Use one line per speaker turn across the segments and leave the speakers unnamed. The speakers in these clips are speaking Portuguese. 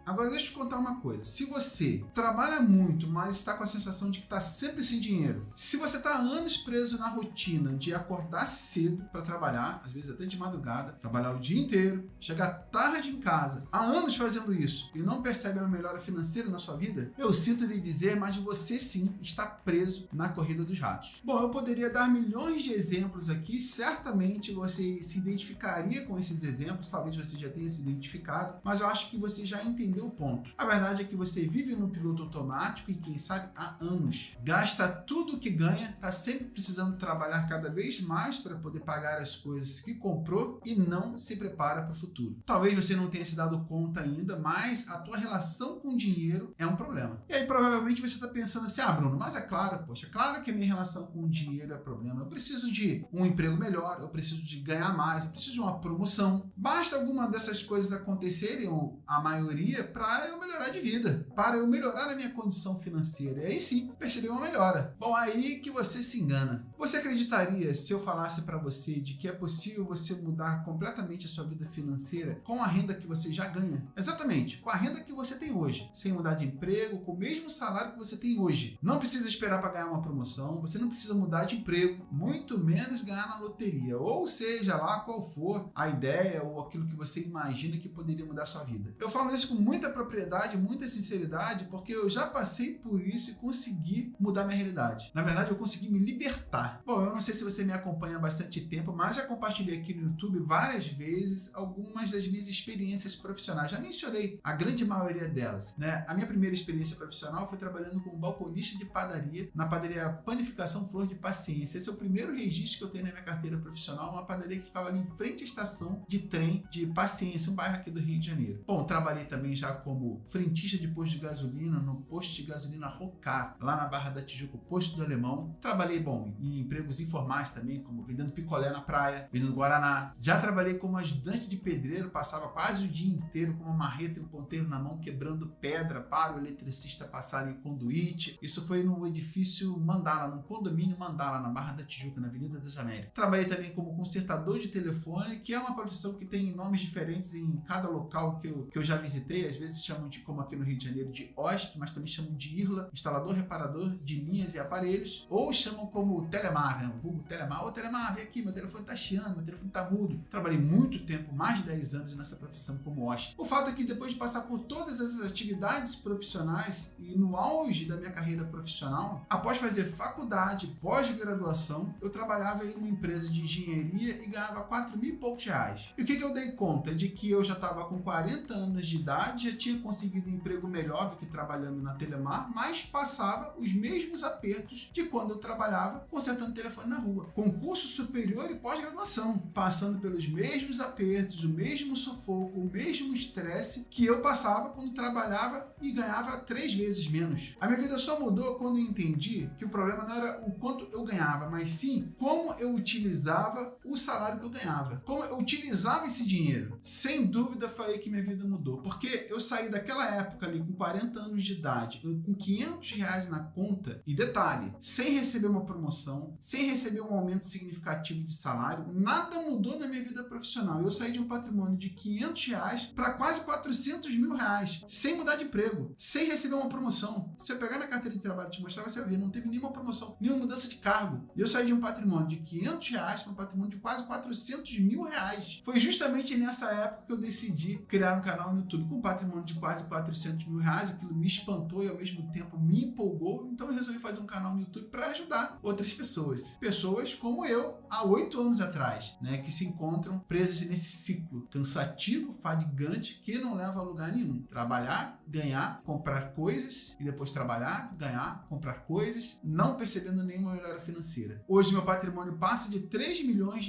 Agora deixa eu te contar uma coisa. Se você trabalha muito, mas está com a sensação de que está sempre sem dinheiro, se você está há anos preso na rotina de acordar cedo para trabalhar, às vezes até de madrugada, trabalhar o dia inteiro, chegar tarde em casa, há anos fazendo isso e não percebe uma melhora financeira na sua vida, eu sinto lhe dizer, mas você sim está preso na corrida dos ratos. Bom, eu poderia dar milhões de exemplos aqui, certamente você se identificaria com esses exemplos, talvez você já tenha se identificado, mas eu acho que você já entendeu o ponto. A verdade é que você vive no piloto automático e quem sabe há anos. Gasta tudo que ganha, está sempre precisando trabalhar cada vez mais para poder pagar as coisas que comprou e não se prepara para o futuro. Talvez você não tenha se dado conta ainda, mas a tua relação com o dinheiro é um problema. E aí provavelmente você está pensando assim, Bruno, mas é claro, poxa, claro que a minha relação com o dinheiro é problema. Eu preciso de um emprego melhor, eu preciso de ganhar mais, eu preciso de uma promoção. Basta alguma dessas coisas acontecerem, ou a maioria, para eu melhorar de vida, para eu melhorar a minha condição financeira. E aí sim, perceber uma melhora. Bom, aí que você se engana. Você acreditaria se eu falasse para você de que é possível você mudar completamente a sua vida financeira com a renda que você já ganha? Exatamente, com a renda que você tem hoje, sem mudar de emprego, com o mesmo salário que você tem hoje. Não precisa esperar para ganhar uma promoção, você não precisa mudar de emprego, muito menos ganhar na loteria, ou seja lá qual for a ideia ou aquilo que você imagina que poderia mudar a sua vida. Eu falo isso com muita propriedade, muita sinceridade, porque eu já passei por isso e consegui mudar minha realidade. Na verdade, eu consegui me libertar. Bom, eu não sei se você me acompanha há bastante tempo, mas já compartilhei aqui no YouTube várias vezes algumas das minhas experiências profissionais. Já mencionei a grande maioria delas, né? A minha primeira experiência profissional foi trabalhando como balconista de padaria, na padaria Panificação Flor de Paciência. Esse é o primeiro registro que eu tenho na minha carteira profissional, uma padaria que ficava ali em frente à estação de trem de Paciência, um bairro aqui do Rio de Janeiro. Bom, trabalhei também já como frentista de posto de gasolina, no posto de gasolina Rocar, lá na Barra da Tijuca, posto do Alemão. Trabalhei, em empregos informais também, como vendendo picolé na praia, vendendo guaraná. Já trabalhei como ajudante de pedreiro, passava quase o dia inteiro com uma marreta e um ponteiro na mão, quebrando pedra para o eletricista passar em conduíte. Isso foi no edifício Mandala, no condomínio Mandala, na Barra da Tijuca, na Avenida das Américas. Trabalhei também como consertador de telefone, que é uma profissão que tem nomes diferentes em cada local que eu já visitei. Às vezes chamam de, como aqui no Rio de Janeiro, de OSC, mas também chamam de IRLA, instalador, reparador de linhas e aparelhos, ou chamam como Telemar, né? Vulgo Telemar. Ô Telemar, vem aqui, meu telefone tá chiando, meu telefone tá mudo. Trabalhei muito tempo, mais de 10 anos nessa profissão como OSC. O fato é que depois de passar por todas essas atividades profissionais e no auge da minha carreira profissional, após fazer faculdade, pós-graduação, eu trabalhava em uma empresa de engenharia e ganhava R$4.000 e poucos. E o que eu dei conta? De que eu já estava com 40 anos de idade, já tinha conseguido um emprego melhor do que trabalhando na Telemar, mas passava os mesmos apertos de quando eu trabalhava consertando telefone na rua. Concurso superior e pós-graduação, passando pelos mesmos apertos, o mesmo sufoco, o mesmo estresse que eu passava quando trabalhava e ganhava 3 vezes menos. A minha vida só mudou quando eu entendi que o problema não era o quanto eu ganhava, mas sim como eu utilizava o salário que eu ganhava, como eu utilizava esse dinheiro. Sem dúvida foi aí que minha vida mudou, porque eu saí daquela época ali com 40 anos de idade, com R$500 na conta, e detalhe, sem receber uma promoção, sem receber um aumento significativo de salário, nada mudou na minha vida profissional. Eu saí de um patrimônio de R$500 para quase R$400.000, sem mudar de emprego, sem receber uma promoção. Se eu pegar minha carteira de trabalho e te mostrar, você vai ver, não teve nenhuma promoção, nenhuma mudança de cargo. Eu saí de um patrimônio de R$500 para um patrimônio de quase R$400.000. Foi justamente nessa época que eu decidi criar um canal no YouTube com um patrimônio de quase R$400.000. Aquilo me espantou e ao mesmo tempo me empolgou, então eu resolvi fazer um canal no YouTube para ajudar outras pessoas. Pessoas como eu, há 8 anos atrás, né, que se encontram presas nesse ciclo cansativo, fadigante, que não leva a lugar nenhum. Trabalhar, ganhar, comprar coisas e depois trabalhar, ganhar, comprar coisas, não percebendo nenhuma melhora financeira. Hoje meu patrimônio passa de R$3 milhões.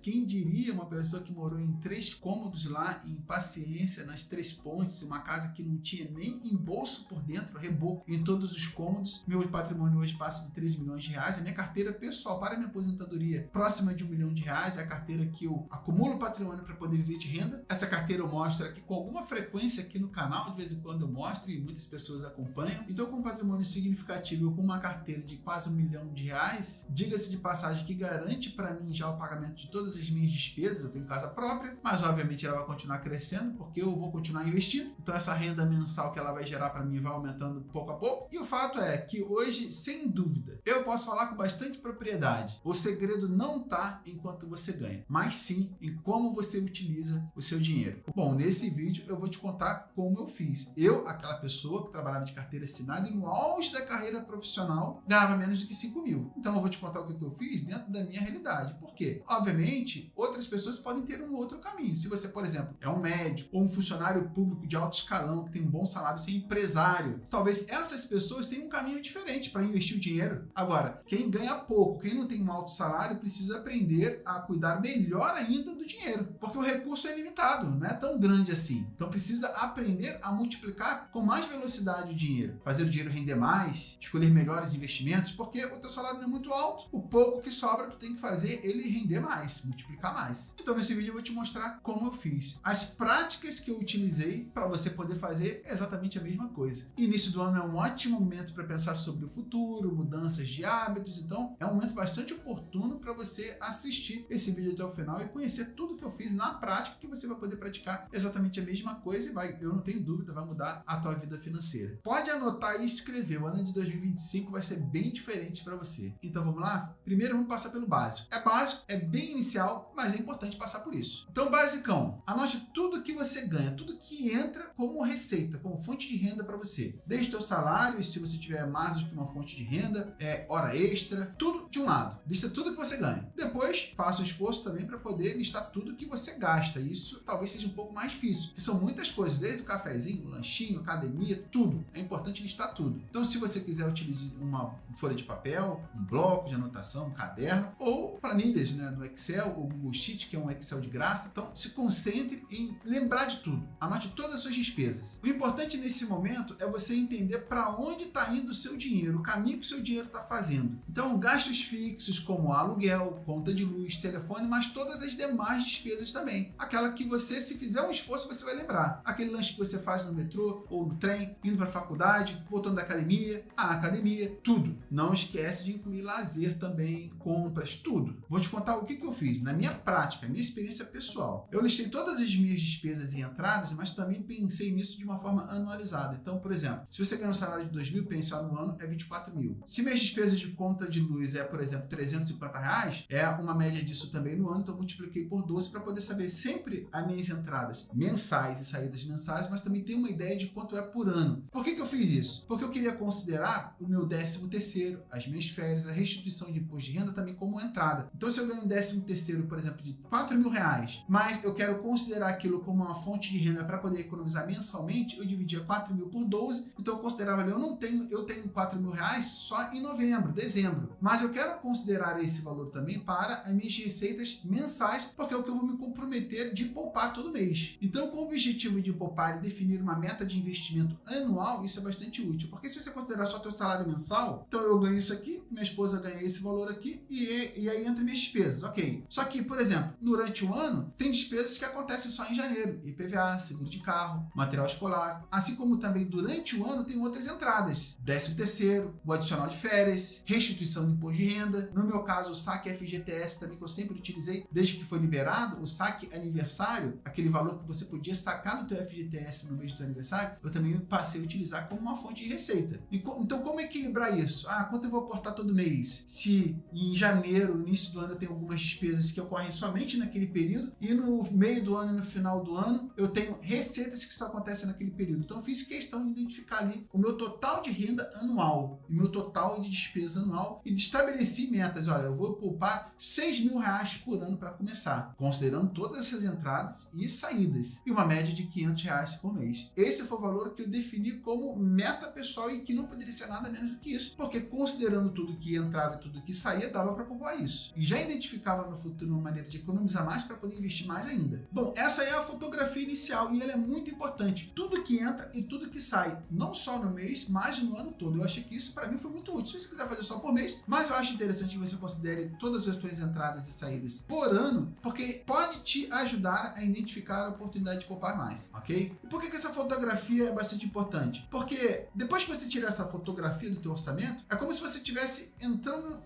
Quem diria, uma pessoa que morou em 3 cômodos lá em Paciência, nas 3 Pontes, uma casa que não tinha nem embolso por dentro, reboco em todos os cômodos. Meu patrimônio hoje passa de R$3 milhões. A minha carteira pessoal para minha aposentadoria próxima de R$1 milhão, é a carteira que eu acumulo patrimônio para poder viver de renda. Essa carteira eu mostro aqui com alguma frequência aqui no canal, de vez em quando eu mostro e muitas pessoas acompanham. Então, com um patrimônio significativo, com uma carteira de quase R$1 milhão, diga-se de passagem que garante para mim já o pagamento de todas as minhas despesas. Eu tenho casa própria, mas obviamente ela vai continuar crescendo porque eu vou continuar investindo investindo. Então essa renda mensal que ela vai gerar para mim vai aumentando pouco a pouco. E o fato é que hoje, sem dúvida, eu posso falar com bastante propriedade. O segredo não está em quanto você ganha, mas sim em como você utiliza o seu dinheiro. Bom, nesse vídeo eu vou te contar como eu fiz. Eu, aquela pessoa que trabalhava de carteira assinada e no auge da carreira profissional, ganhava menos do que 5 mil. Então eu vou te contar o que eu fiz dentro da minha realidade. Por quê? Obviamente, outras pessoas podem ter um outro caminho. Se você, por exemplo, é um médico ou um funcionário público de alto escalão que tem um bom salário, você é empresário, talvez essas pessoas tenham um caminho diferente para investir o dinheiro. Agora, quem ganha pouco, quem não tem um alto salário, precisa aprender a cuidar melhor ainda do dinheiro, porque o recurso é limitado, não é tão grande assim. Então precisa aprender a multiplicar com mais velocidade o dinheiro, fazer o dinheiro render mais, escolher melhores investimentos, porque o teu salário não é muito alto, o pouco que sobra tu tem que fazer ele render mais, multiplicar mais. Então nesse vídeo eu vou te mostrar como eu fiz, as práticas que eu utilizei para você poder fazer exatamente a mesma coisa. Início do ano é um ótimo momento para pensar sobre o futuro, mudanças de hábitos, então é um momento bastante oportuno para você assistir esse vídeo até o final e conhecer tudo que eu fiz na prática, que você vai poder praticar exatamente a mesma coisa e eu não tenho dúvida, vai mudar a tua vida financeira. Pode anotar e escrever, o ano de 2025 vai ser bem diferente para você. Então vamos lá? Primeiro vamos passar pelo básico. É básico, é bem inicial, mas é importante passar por isso. Então basicão, anote tudo que você ganha, tudo que entra como receita, como fonte de renda para você. Desde o teu salário, e se você tiver mais do que uma fonte de renda, hora extra, tudo de um lado. Lista tudo que você ganha. Depois, faça o esforço também para poder listar tudo que você gasta. Isso talvez seja um pouco mais difícil, porque são muitas coisas, desde o cafezinho, o lanchinho, academia, tudo. É importante listar tudo. Então, se você quiser, utilize uma folha de papel, um bloco de anotação, um caderno, ou planilhas, né, no Excel, ou Google Sheet, que é um Excel de graça. Então, se concentre em lembrar de tudo. Anote todas as suas despesas. O importante nesse momento é você entender para onde está indo o seu dinheiro, o caminho que o seu dinheiro está fazendo. Então, gastos fixos como aluguel, conta de luz, telefone, mas todas as demais despesas também. Aquela que você, se fizer um esforço, você vai lembrar. Aquele lanche que você faz no metrô ou no trem, indo para a faculdade, voltando da academia, a academia, tudo. Não esquece de incluir lazer também, compras, tudo. Vou te contar o que eu fiz na minha prática, minha experiência pessoal. Eu listei todas as minhas despesas e entradas, mas também pensei nisso de uma forma anualizada. Então, por exemplo, se você ganha um salário de 2 mil, pensar no ano é 24 mil. Se minhas despesas de conta de luz é, por exemplo, 350 reais, é uma média disso também no ano, então eu multipliquei por 12 para poder saber sempre as minhas entradas mensais e saídas mensais, mas também ter uma ideia de quanto é por ano. Por que eu fiz isso? Porque eu queria considerar o meu 13º, as minhas férias, a restituição de imposto de renda também como entrada. Então, se eu ganho um 13º, por exemplo, de 4 mil reais, mas eu quero considerar aquilo como uma fonte de renda para poder economizar mensalmente, eu dividia 4 mil por 12, então eu considerava ali, eu tenho 4 mil reais só em novembro, dezembro, mas eu quero considerar esse valor também para as minhas receitas mensais, porque é o que eu vou me comprometer de poupar todo mês. Então, com o objetivo de poupar e definir uma meta de investimento anual, isso é bastante útil, porque se você considerar só teu salário mensal, então eu ganho isso aqui, minha esposa ganha esse valor aqui, e aí entra minhas despesas, ok. Só que, por exemplo, durante o ano, tem despesas que acontecem só em janeiro, IPVA, seguro de carro, material escolar, assim como também durante o ano tem outras entradas, 13º, o adicional de férias, restituição de imposto de renda, no meu caso o saque FGTS também, que eu sempre utilizei desde que foi liberado, o saque aniversário, aquele valor que você podia sacar do teu FGTS no mês do teu aniversário, eu também passei a utilizar como uma fonte de receita. Então, como equilibrar isso? Quanto eu vou aportar todo mês? Se em janeiro, início do ano, eu tenho algumas despesas que ocorrem somente naquele período, e no meio do ano e no final do ano, eu tenho receitas que só acontecem naquele período. Então, eu fiz questão de identificar ali o meu total de renda anual e meu total de despesa anual e estabeleci metas. Olha, eu vou poupar 6 mil reais por ano para começar, considerando todas essas entradas e saídas, e uma média de 500 reais por mês. Esse foi o valor que eu defini como meta pessoal e que não poderia ser nada menos do que isso, porque considerando tudo que entrava e tudo que saía, dava para poupar isso. E já identificava no futuro uma maneira de economizar mais para poder investir mais ainda. Bom, essa é a fotografia inicial e ela é muito importante. Tudo que entra e tudo que sai, não só no mês, mas no ano todo. Eu achei que isso para mim foi muito útil. Se você quiser fazer só por mês, mas eu acho interessante que você considere todas as suas entradas e saídas por ano, porque pode te ajudar a identificar a oportunidade de poupar mais, ok? E por que essa fotografia é bastante importante? Porque depois que você tirar essa fotografia do teu orçamento, é como se você estivesse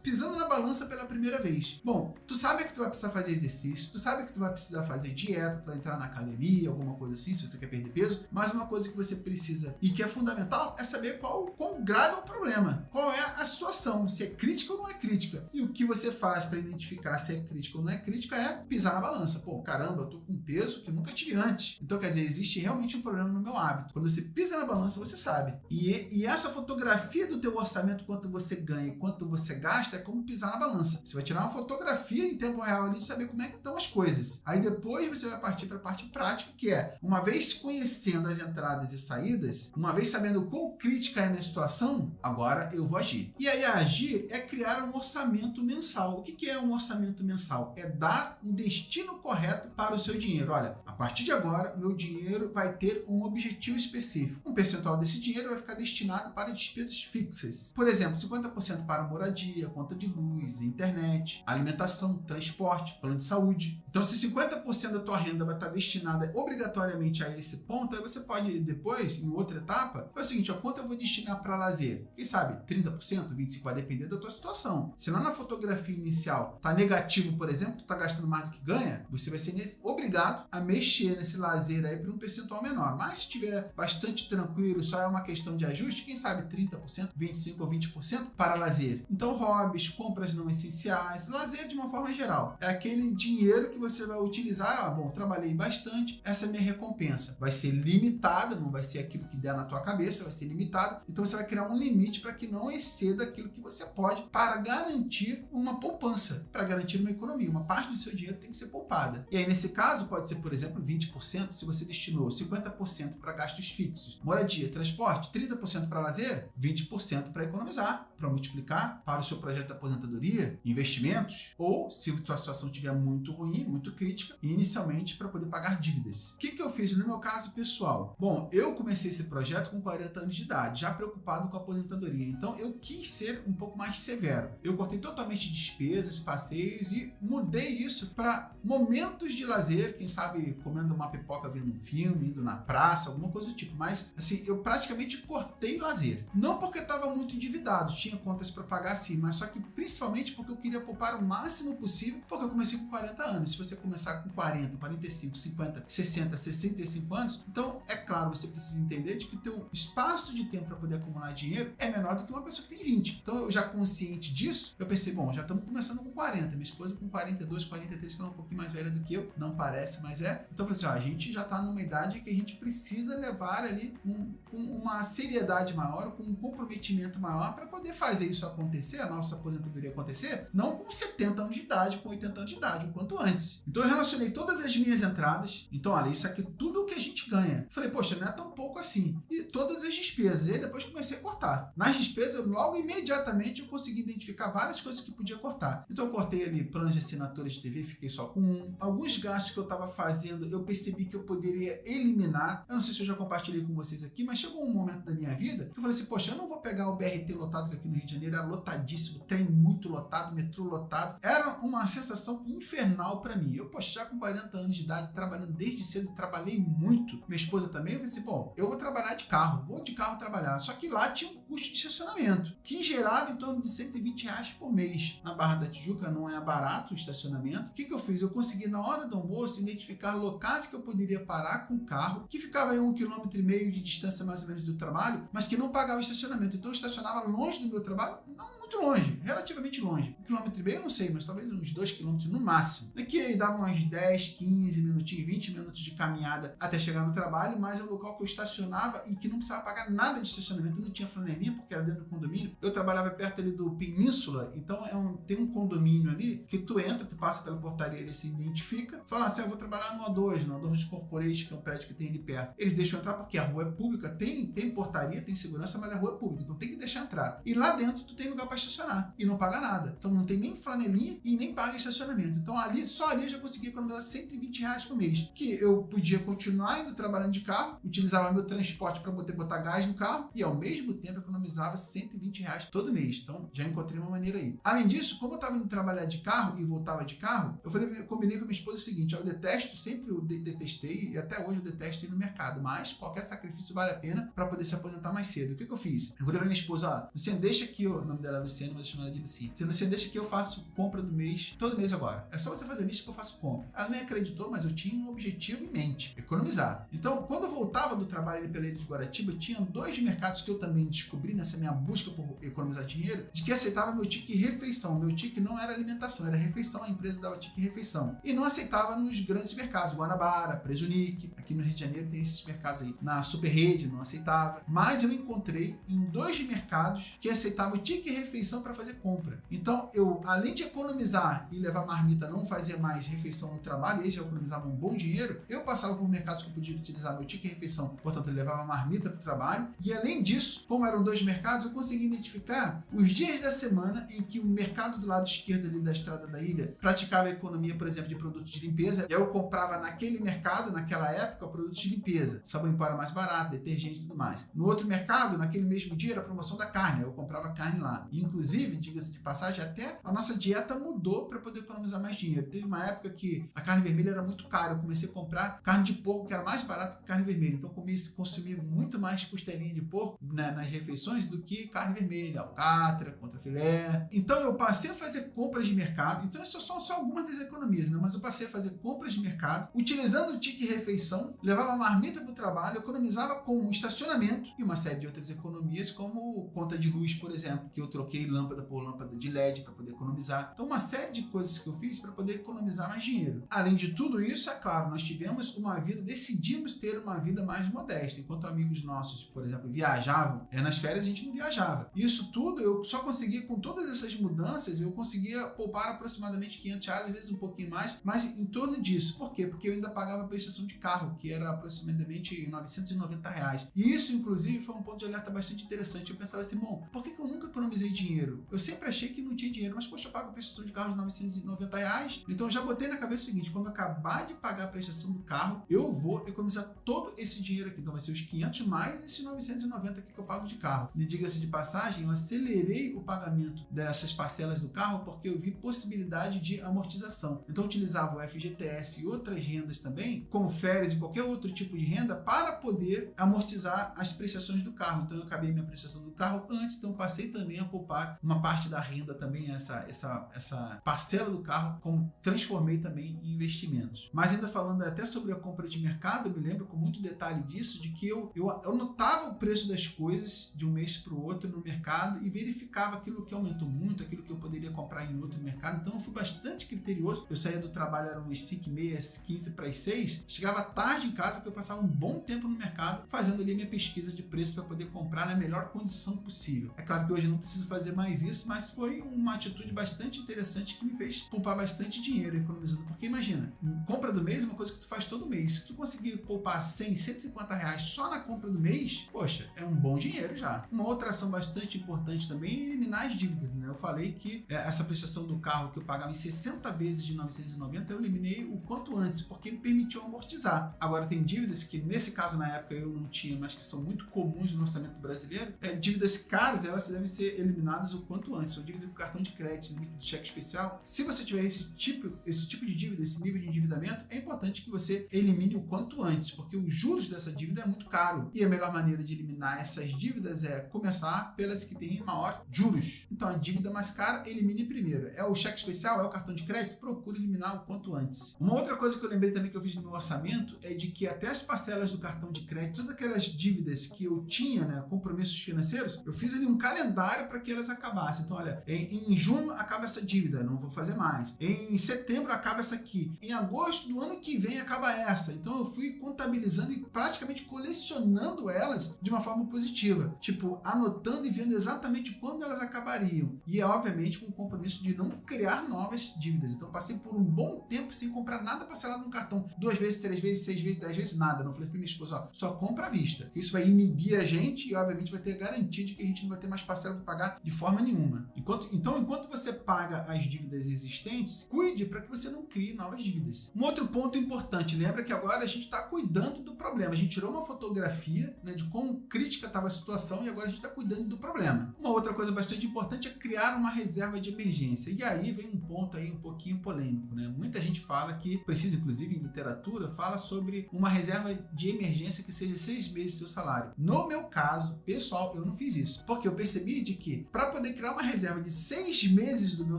pisando na balança pela primeira vez. Bom, tu sabe que tu vai precisar fazer exercício, tu sabe que tu vai precisar fazer dieta, tu vai entrar na academia, alguma coisa assim, se você quer perder peso, mas uma coisa que você precisa e que é fundamental é saber quão grave é o problema, qual é a situação, se é crítica ou não é crítica. E o que você faz para identificar se é crítica ou não é crítica é pisar na balança. Pô, caramba, eu tô com um peso que eu nunca tive antes. Então, quer dizer, existe realmente um problema no meu hábito. Quando você pisa na balança, você sabe. E essa fotografia do teu orçamento, quanto você ganha e quanto você gasta, é como pisar na balança. Você vai tirar uma fotografia em tempo real ali e saber como é que estão as coisas. Aí depois você vai partir para a parte prática, que é, uma vez conhecendo as entradas e saídas, uma vez sabendo quão crítica é a minha situação, agora eu vou agir. E aí agir é criar um orçamento mensal. O que é um orçamento mensal? É dar um destino correto para o seu dinheiro. Olha, a partir de agora, meu dinheiro vai ter um objetivo específico. Um percentual desse dinheiro vai ficar destinado para despesas fixas. Por exemplo, 50% para moradia, conta de luz, internet, alimentação, transporte, plano de saúde. Então, se 50% da tua renda vai estar destinada obrigatoriamente a esse ponto, aí você pode depois, em outra etapa, é o seguinte, ó, quanto eu vou destinar para lazer? Quem sabe, 30%, 25%, vai depender da tua situação. Se lá na fotografia inicial tá negativo, por exemplo, tu tá gastando mais do que ganha, você vai ser obrigado a mexer nesse lazer aí para um percentual menor. Mas se estiver bastante tranquilo, só é uma questão de ajuste, quem sabe 30%, 25% ou 20% para lazer. Então, hobbies, compras não essenciais, lazer de uma forma geral. É aquele dinheiro que você vai utilizar, bom, trabalhei bastante, essa é a minha recompensa. Vai ser limitada, não vai ser aquilo que der na tua cabeça, vai ser limitado. Então, você vai criar um limite para que não exceda aquilo que você pode para garantir uma poupança, para garantir uma economia. Uma parte do seu dinheiro tem que ser poupada. E aí, nesse caso, pode ser, por exemplo, 20%, se você destinou 50% para gastos fixos, moradia, transporte, 30% para lazer, 20% para economizar, para multiplicar para o seu projeto de aposentadoria, investimentos, ou, se a tua situação estiver muito ruim, muito crítica, inicialmente para poder pagar dívidas. O que eu fiz no meu caso pessoal? Bom, eu comecei esse projeto com 40 anos de idade, já preocupado com a aposentadoria. Então, eu quis ser um pouco mais severo. Eu cortei totalmente despesas, passeios e mudei isso para momentos de lazer, quem sabe comendo uma pipoca vendo um filme, indo na praça, alguma coisa do tipo. Mas, assim, eu praticamente cortei lazer. Não porque estava muito endividado, tinha contas para pagar sim, mas só que principalmente porque eu queria poupar o máximo possível, porque eu comecei com 40 anos. Se você começar com 40, 45, 50, 60, 65 anos, então, é claro, você precisa entender de que o teu espaço de tempo para poder acumular dinheiro é menor do que uma pessoa que tem 20. Então, eu já consciente disso, eu pensei, bom, já estamos começando com 40, minha esposa com 42, 43, que ela é um pouquinho mais velha do que eu, não parece, mas é. Então, eu falei assim, ó, a gente já está numa idade que a gente precisa levar ali com uma seriedade maior, com um comprometimento maior para poder fazer isso acontecer, a nossa aposentadoria acontecer, não com 70 anos de idade, com 80 anos de idade, o quanto antes. Então, eu relacionei todas as minhas entradas, então, olha, isso aqui tudo que a gente ganha. Falei, poxa, não é tão pouco assim. E todas as despesas, e aí depois comecei a cortar. Nas despesas, logo imediatamente eu consegui identificar várias coisas que podia cortar. Então, eu cortei ali planos de assinatura de TV, fiquei só com um. Alguns gastos que eu estava fazendo, eu percebi que eu poderia eliminar. Eu não sei se eu já compartilhei com vocês aqui, mas chegou um momento da minha vida que eu falei assim, poxa, eu não vou pegar o BRT lotado, que aqui no Rio de Janeiro era lotadíssimo, trem muito lotado, metrô lotado. Era uma sensação infernal para mim. Eu, poxa, já com 40 anos de idade, trabalhando desde cedo, trabalhei muito. Minha esposa também, eu falei assim, bom, eu vou trabalhar de carro, vou de carro trabalhar. Só que lá tinha um custo de estacionamento, que gerava em torno de R$120 por mês. Na Barra da Tijuca não é barato o estacionamento. O que eu fiz? Eu consegui, na hora do almoço, identificar locais que eu poderia parar com o carro, que ficava em 1,5 km de distância mais ou menos do trabalho, mas que não pagava estacionamento. Então eu estacionava longe do meu trabalho, não muito longe, relativamente longe. 1,5 km eu não sei, mas talvez uns 2 km no máximo. Aqui aí dava uns 10, 15 minutinhos, 20 minutos de caminhada até chegar no trabalho, mas é um local que eu estacionava e que não precisava pagar nada de estacionamento, não tinha flanelinha porque era dentro do condomínio. Eu trabalhava perto ali do Península, então tem um condomínio ali que tu entra, tu passa pela portaria, ele se identifica, fala assim, eu vou trabalhar no A2 Corporate, que é um prédio que tem ali perto. Eles deixam entrar porque a rua é pública, tem portaria, tem segurança, mas a rua é pública, então tem que deixar entrar. E lá dentro tu tem lugar para estacionar e não paga nada. Então não tem nem flanelinha e nem paga estacionamento. Então só ali eu já consegui economizar R$120 por mês, que eu podia continuar indo trabalhando de carro, utilizava meu transporte para poder botar gás no carro e ao mesmo tempo economizava R$120 todo mês. Então, já encontrei uma maneira aí. Além disso, como eu estava indo trabalhar de carro e voltava de carro, eu combinei com a minha esposa o seguinte: eu detesto, sempre eu detestei, e até hoje eu detesto ir no mercado, mas qualquer sacrifício vale a pena para poder se aposentar mais cedo. O que eu fiz? Eu falei pra minha esposa: Luciana, deixa que o nome dela é Luciana, mas eu chamo ela de Luciana. Luciana, deixa que eu faço compra do mês, todo mês agora. É só você fazer lista que eu faço compra. Ela nem acreditou, mas eu tinha um objetivo em mente: economizar. Então, quando eu voltava do trabalho ali pela Ilha de Guaratiba, tinha 2 mercados que eu também descobri nessa minha busca por economizar dinheiro, de que aceitava meu ticket refeição. Meu ticket não era alimentação, era refeição. A empresa dava ticket refeição. E não aceitava nos grandes mercados, Guanabara, Presunic. Aqui no Rio de Janeiro tem esses mercados aí. Na Super Rede não aceitava. Mas eu encontrei em 2 mercados que aceitavam o ticket refeição para fazer compra. Então, eu, além de economizar e levar marmita, não fazer mais refeição no trabalho, e aí já economizava um bom dinheiro, eu passava por mercados que eu podia utilizar meu ticket refeição, portanto, eu levava marmita para o trabalho. E além disso, como eram 2 mercados, eu consegui identificar os dias da semana em que o mercado do lado esquerdo ali da estrada da ilha praticava a economia, por exemplo, de produtos de limpeza. E eu comprava naquele mercado, naquela época, produtos de limpeza. Sabão em pó era mais barato, detergente e tudo mais. No outro mercado, naquele mesmo dia, era a promoção da carne. Eu comprava carne lá. E, inclusive, diga-se de passagem, até a nossa dieta mudou para poder economizar mais dinheiro. Teve uma época que a carne vermelha era muito cara. Eu comecei a comprar carne de porco, que era mais barata que carne vermelha. Então, eu comecei a consumir muito mais costelinha de porco, né, nas refeições do que carne vermelha, alcatra, contrafilé. Então, eu passei a fazer compras de mercado. Então, isso são só algumas das economias, né? Mas eu passei a fazer compras de mercado, utilizando o ticket refeição, levava marmita para o trabalho, economizava com estacionamento e uma série de outras economias, como conta de luz, por exemplo, que eu troquei lâmpada por lâmpada de LED para poder economizar. Então, uma série de coisas que eu fiz para poder economizar mais dinheiro. Além de tudo isso, é claro, nós tivemos uma vida, decidimos ter uma vida mais modesta. Enquanto amigos nossos, por exemplo, viajavam, nas férias a gente não viajava. Isso tudo eu só conseguia, com todas essas mudanças, eu conseguia poupar aproximadamente R$500, às vezes um pouquinho mais, mas em torno disso. Por quê? Porque eu ainda pagava a prestação de carro, que era aproximadamente R$990. E isso, inclusive, foi um ponto de alerta bastante interessante. Eu pensava assim, bom, por que eu nunca economizei dinheiro? Eu sempre achei que não tinha dinheiro, mas poxa, eu pago a prestação de carro de R$990. Então eu já botei na cabeça o seguinte: quando eu acabar de pagar a prestação do carro, eu vou economizar todo esse dinheiro aqui. Então vai ser os 500 mais esses 990 aqui que eu pago de carro. E diga-se de passagem, eu acelerei o pagamento dessas parcelas do carro porque eu vi possibilidade de amortização. Então eu utilizava o FGTS e outras rendas também, como férias e qualquer outro tipo de renda, para poder amortizar as prestações do carro. Então eu acabei minha prestação do carro antes, então passei também a poupar uma parte da renda também, essa parcela do carro, como transformei também em investimentos. Mas ainda falando até sobre a compra de mercado, eu me lembro com muito detalhe disso, de que eu notava o preço das coisas de um mês para o outro no mercado e verificava aquilo que aumentou muito, aquilo que eu poderia comprar em outro mercado. Então eu fui bastante criterioso. Eu saía do trabalho, eram umas 5h30, 15 para as 6, chegava tarde em casa porque eu passava um bom tempo no mercado fazendo ali minha pesquisa de preço para poder comprar na melhor condição possível. É claro que hoje eu não preciso fazer mais isso, mas foi uma atitude bastante interessante que me fez poupar bastante dinheiro economizando. Porque imagina, compra do mês é uma coisa que tu faz todo mês. Se tu conseguir poupar 100, 150 reais só na compra do mês, poxa, é um bom dinheiro já. Uma outra ação bastante importante também é eliminar as dívidas, né? Eu falei que essa prestação do carro que eu pagava em 60 vezes de 990, eu eliminei o quanto antes, porque me permitiu amortizar. Agora tem dívidas que, nesse caso, na época eu não tinha, mas que são muito comuns no orçamento brasileiro. Dívidas caras, elas devem ser eliminadas o quanto antes. São dívidas com cartão de crédito, limite de cheque especial. Se você tiver esse tipo de dívida, esse nível de endividamento, é importante que você elimine o quanto antes, porque os juros dessa dívida é muito caro. E a melhor maneira de eliminar essas dívidas é começar pelas que têm maior juros. Então, a dívida mais cara, elimine primeiro. É o cheque especial, é o cartão de crédito? Procure eliminar o quanto antes. Uma outra coisa que eu lembrei também que eu fiz no meu orçamento é de que até as parcelas do cartão de crédito, todas aquelas dívidas que eu tinha, né, compromissos financeiros, eu fiz ali um calendário para que elas acabassem. Então, olha, em junho acaba essa dívida, não vou fazer mais. Em setembro acaba essa aqui. Em agosto do ano que vem acaba essa. Então, eu fui contabilizando e praticamente colecionando elas de uma forma positiva. Tipo, anotando e vendo exatamente quando elas acabariam. E, obviamente, com o compromisso de não criar novas dívidas. Então, eu passei por um bom tempo sem comprar nada parcelado no cartão. 2 vezes, 3 vezes, 6 vezes, 10 vezes, nada. Não falei pra minha esposa, ó, só compra à vista. Isso vai inibir a gente e, obviamente, vai ter garantia de que a gente não vai ter mais parcela para pagar de forma nenhuma. Enquanto você paga as dívidas existentes, cuide para que você não crie novas dívidas. Um outro ponto importante, lembra que agora a gente está cuidando do problema. A gente tirou uma fotografia, né, de quão crítica estava a situação e agora a gente está cuidando do problema. Uma outra coisa bastante importante é criar uma reserva de emergência. E aí vem um ponto aí um pouquinho polêmico, né? Muita gente fala que precisa, inclusive em literatura, fala sobre uma reserva de emergência que seja 6 meses do seu salário. No meu caso, pessoal, eu não fiz isso. Porque eu percebi de que para poder criar uma reserva de 6 meses do meu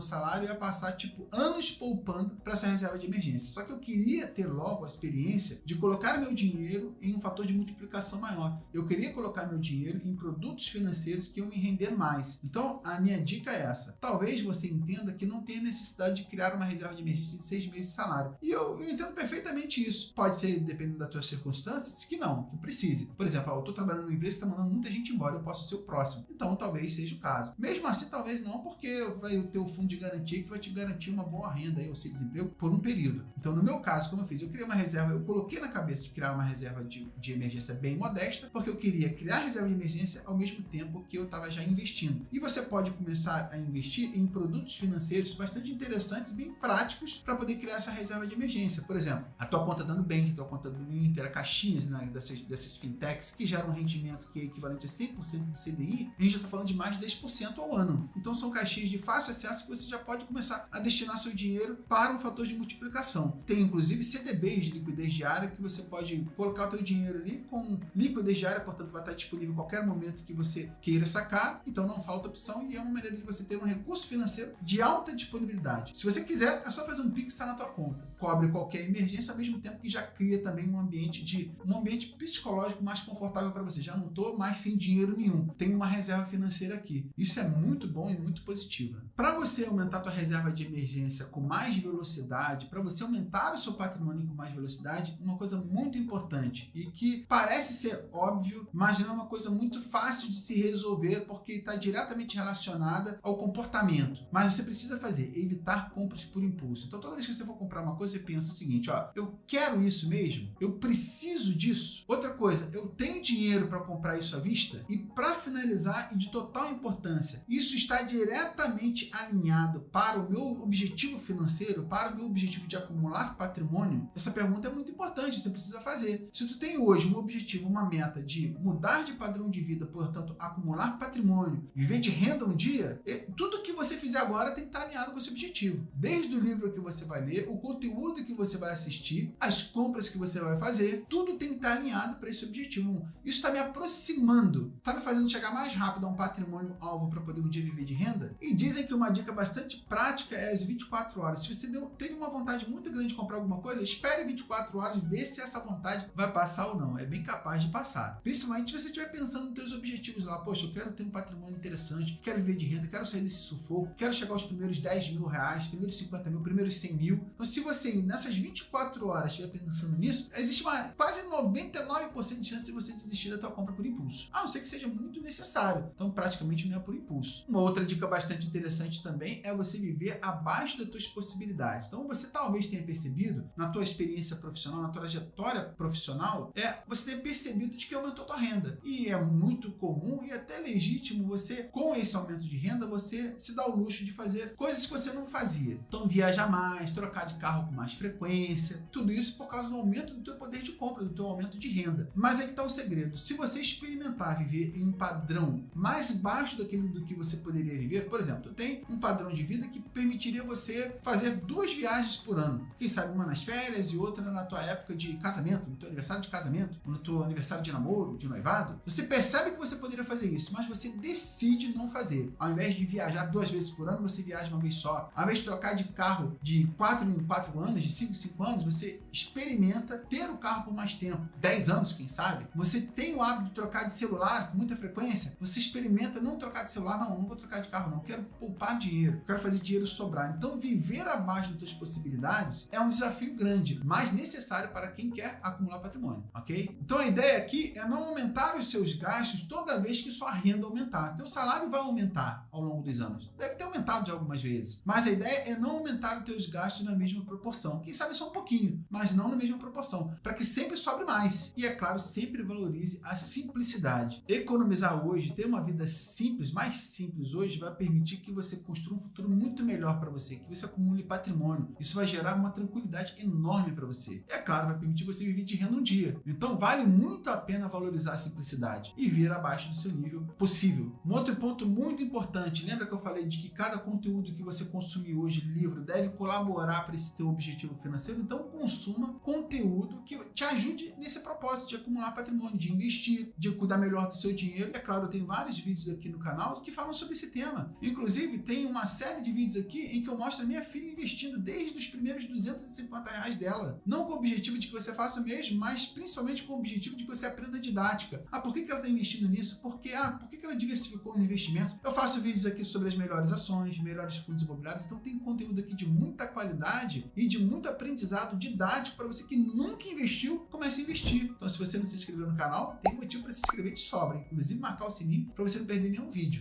salário, eu ia passar tipo anos poupando para essa reserva de emergência. Só que eu queria ter logo a experiência de colocar meu dinheiro em um fator de multiplicação maior. Eu queria colocar meu dinheiro em produtos financeiros que iam me render mais. Então, a minha dica é essa. Talvez você entenda que não tem necessidade de criar uma reserva de emergência de 6 meses de salário. E eu entendo perfeitamente isso. Pode ser, dependendo das tuas circunstâncias, que não, que precise. Por exemplo, eu estou trabalhando numa empresa que está mandando muita gente embora, eu posso ser o próximo. Então, talvez seja o caso. Mesmo assim, talvez não, porque vai ter o fundo de garantia que vai te garantir uma boa renda aí, ou seja, desemprego, por um período. Então, no meu caso, como eu fiz, eu criei uma reserva, eu coloquei na cabeça de criar uma reserva de emergência bem modesta, porque eu queria criar reserva de emergência ao mesmo tempo que eu estava já investindo. E você pode começar a investir em produtos financeiros bastante interessantes, bem práticos, para poder criar essa reserva de emergência. Por exemplo, a tua conta da Nubank, a tua conta do Inter, a caixinhas, né, dessas fintechs que geram um rendimento que é equivalente a 100% do CDI, a gente já está falando de mais de 10% ao ano. Então são caixinhas de fácil acesso que você já pode começar a destinar seu dinheiro para um fator de multiplicação. Tem inclusive CDBs de liquidez diária que você pode colocar o teu dinheiro ali com liquidez diária, portanto vai estar disponível a qualquer momento que você queira sacar, então não falta opção e é uma maneira de você ter um recurso financeiro de alta disponibilidade. Se você quiser, é só fazer um Pix, está na tua conta. Cobre qualquer emergência ao mesmo tempo que já cria também um ambiente psicológico mais confortável para você. Já não estou mais sem dinheiro nenhum. Tem uma reserva financeira aqui. Isso é muito bom e muito positivo. Para você aumentar a tua reserva de emergência com mais velocidade, para você aumentar o seu patrimônio com mais velocidade, uma coisa muito importante e que parece ser óbvio, mas não é uma coisa muito fácil de se resolver porque está diretamente relacionada ao comportamento. Mas você precisa fazer, evitar compras por impulso. Então toda vez que você for comprar uma coisa, você pensa o seguinte, ó, eu quero isso mesmo? Eu preciso disso? Outra coisa, eu tenho dinheiro para comprar isso à vista? E para finalizar, e de total importância, isso está diretamente alinhado para o meu objetivo financeiro, para o meu objetivo de acumular patrimônio? Essa pergunta é muito importante, você precisa fazer. Se tu tem hoje um objetivo, uma meta de mudar de padrão de vida, portanto, acumular patrimônio, viver de renda um dia, tudo que você fizer agora tem que estar alinhado com esse objetivo. Desde o livro que você vai ler, o conteúdo que você vai assistir, as compras que você vai fazer, tudo tem que estar alinhado para esse objetivo. Isso está me aproximando, está me fazendo chegar mais rápido a um patrimônio alvo para poder um dia viver de renda. E dizem que uma dica bastante prática é as 24 horas. Se você teve uma vontade muito grande de comprar alguma coisa, espere 24 horas e vê se essa vontade vai passar ou não. É bem capaz de passar. Principalmente se você estiver pensando nos seus objetivos lá. Poxa, eu quero ter um patrimônio interessante, quero viver de renda, quero sair desse sufoco, quero chegar aos primeiros 10 mil reais, primeiros 50 mil, primeiros 100 mil. Então, se você nessas 24 horas estiver pensando nisso, existe uma quase 99% de chance de você desistir da tua compra por impulso. A não ser que seja muito necessário. Então, praticamente não é por impulso. Uma outra dica bastante interessante também é você viver abaixo das tuas possibilidades. Então, você talvez tenha percebido, na tua experiência profissional, na tua trajetória profissional, você tenha percebido de que aumentou a tua renda. E é muito comum e até legítimo você, com esse aumento de renda, você se dá o luxo de fazer coisas que você não fazia. Então, viajar mais, trocar de carro com mais frequência, tudo isso por causa do aumento do teu poder de compra, do teu aumento de renda. Mas aí que está o segredo. Se você experimentar viver em um padrão mais baixo daquele do que você poderia viver, por exemplo, tu tem um padrão de vida que permitiria você fazer 2 viagens por ano. Quem sabe uma nas férias e outra na tua época de casamento, no teu aniversário de casamento, no teu aniversário de namoro, de noivado. Você percebe que você poderia fazer isso, mas você decide não fazer. Ao invés de viajar 2 vezes por ano, você viaja uma vez só. Ao invés de trocar de carro de 4 em 4 anos, de 5 em 5 anos, você experimenta ter o carro por mais tempo. 10 anos, quem sabe? Você tem o hábito de trocar de celular com muita frequência. Você experimenta não trocar de celular. Não vou trocar de carro não. Quero poupar dinheiro. Quero fazer dinheiro sobrar. Então, viver abaixo das tuas possibilidades é um desafio grande, mas necessário para quem quer acumular patrimônio, ok? Então, a ideia aqui é não aumentar os seus gastos toda vez que sua renda aumentar. Teu salário vai aumentar ao longo dos anos. Deve ter aumentado já algumas vezes. Mas a ideia é não aumentar os teus gastos na mesma proporção. Quem sabe só um pouquinho, mas não na mesma proporção. Para que sempre sobre mais. E, é claro, sempre valorize a simplicidade. Economizar hoje, ter uma vida simples, mais simples hoje, vai permitir que você construa um futuro muito melhor para você, que você acumule patrimônio. Isso vai gerar uma tranquilidade enorme para você. E, é claro, vai permitir você viver de renda um dia. Então, vale muito a pena valorizar a simplicidade. necessidade e vir abaixo do seu nível possível. Um outro ponto muito importante, lembra que eu falei de que cada conteúdo que você consumir hoje, livro, deve colaborar para esse teu objetivo financeiro? Então consuma conteúdo que te ajude nesse propósito de acumular patrimônio, de investir, de cuidar melhor do seu dinheiro. E é claro, eu tenho vários vídeos aqui no canal que falam sobre esse tema. Inclusive, tem uma série de vídeos aqui em que eu mostro a minha filha investindo desde os primeiros R$250 dela. Não com o objetivo de que você faça o mesmo, mas principalmente com o objetivo de que você aprenda a didática. Por que ela está investindo nisso? Por que ela diversificou os investimentos? Eu faço vídeos aqui sobre as melhores ações, melhores fundos imobiliários, então tem conteúdo aqui de muita qualidade e de muito aprendizado didático para você que nunca investiu, comece a investir. Então, se você não se inscreveu no canal, tem motivo para se inscrever de sobra, inclusive marcar o sininho para você não perder nenhum vídeo.